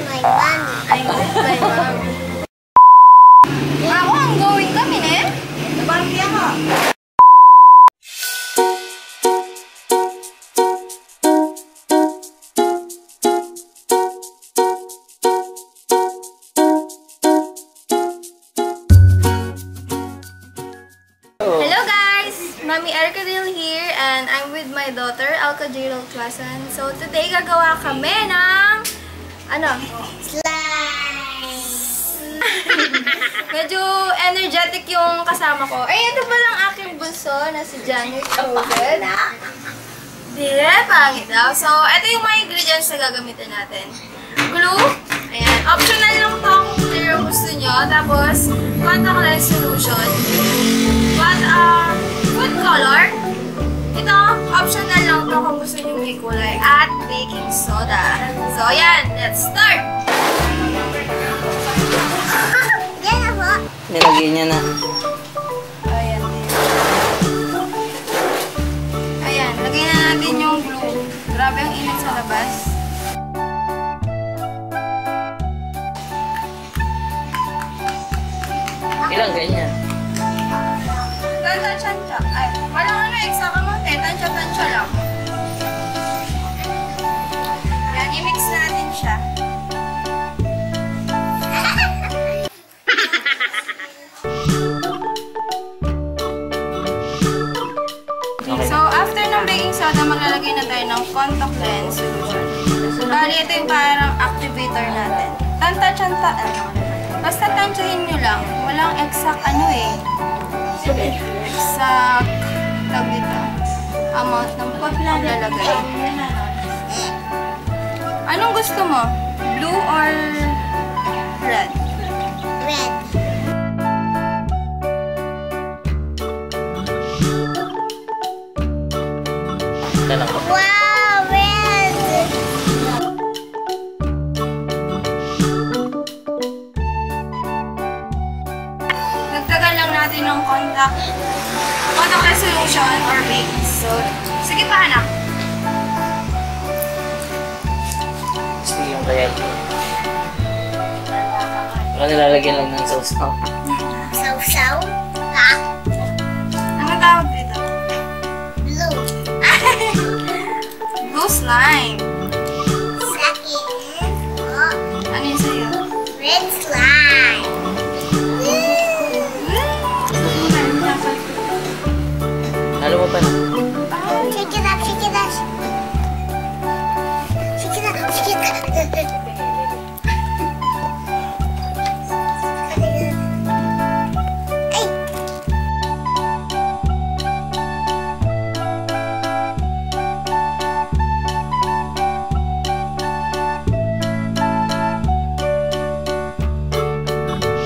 my mommy. I'm with my mommy. Ako, ang going kami, eh. Nabambi ako. Hello guys! Mami Ercadil here and I'm with my daughter, Alka J. Clasan. So today gagawa kami ng Slime! Medyo energetic yung kasama ko. Ay, ito pa lang aking bunso na si Janet Chogan. Pangit daw. So, ito yung mga ingredients na gagamitin natin. Glue. Ayan. Optional lang to kung clear gusto nyo. Tapos, contact lens solution. Food color. Ito, optional lang to kung gusto nyo may kulay. At baking soda. So, ayan. Let's start! Yan na po. Nilagay niya na. Ayan. Ayan. Lagay na natin yung glue. Grabe ang init sa labas. Ilang ganyan? Tansya-tansya. Ay, walang eksaka mo. Tansya-tansya lang. Yan, i-mix natin siya. So, after ng baking soda, maglalagay na tayo ng contact lens solution. Bali, ito yung parang activator natin. Basta tansyahin nyo lang. Walang exact exact amount ng paglalagay. Anong gusto mo? Blue or red? Red. Ito lang po. Wow, red! Nagtagal lang natin ng contact lens solution or baking soda. Sige pa, anak. Gusto yung kaya ito. Baka nilalagyan lang ng sauce na. Saw-saw? Ha? Ano tawag dito? Blue. Blue slime. Sa akin po, Ano yun sa'yo? red slime. Halo mo pa na. Shake it up, shake it up. Shake it up, shake it up. Ay!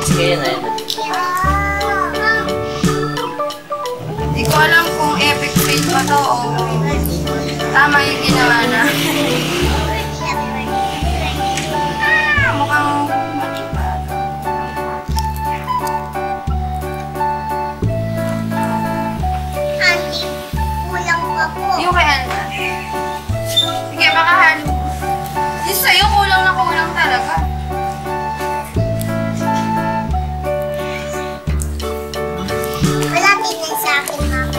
Sige, yan na yan. Hindi ko alam kung epic fail ba to o tama yung ginawa na. Mukhang mali pa. Auntie, kulang pa po. Yung kay Alma. Sige, baka halo. Yung sa'yo, kulang na kulang talaga. Wala tingnan sa akin, mama.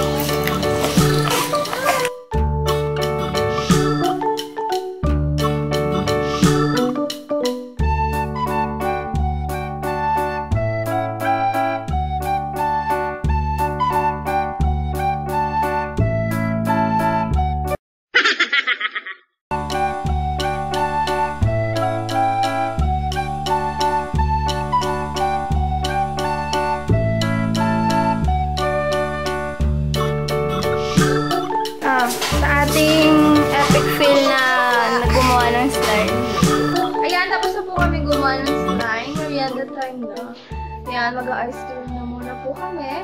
Sa ating epic fail na gumawa ng slime. Ayan, tapos na po kami gumawa ng slime. Merienda time na. Ayan, mag-ice cream na muna po kami.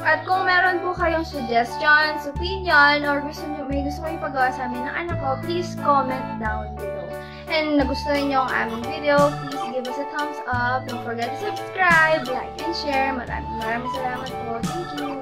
At kung meron po kayong suggestions, opinion, or may gusto kayong pagawa sa amin ng anak ko, please comment down below. And nagustuhan nyo ang aming video, please give us a thumbs up. Don't forget to subscribe, like, and share. Maraming salamat po. Thank you!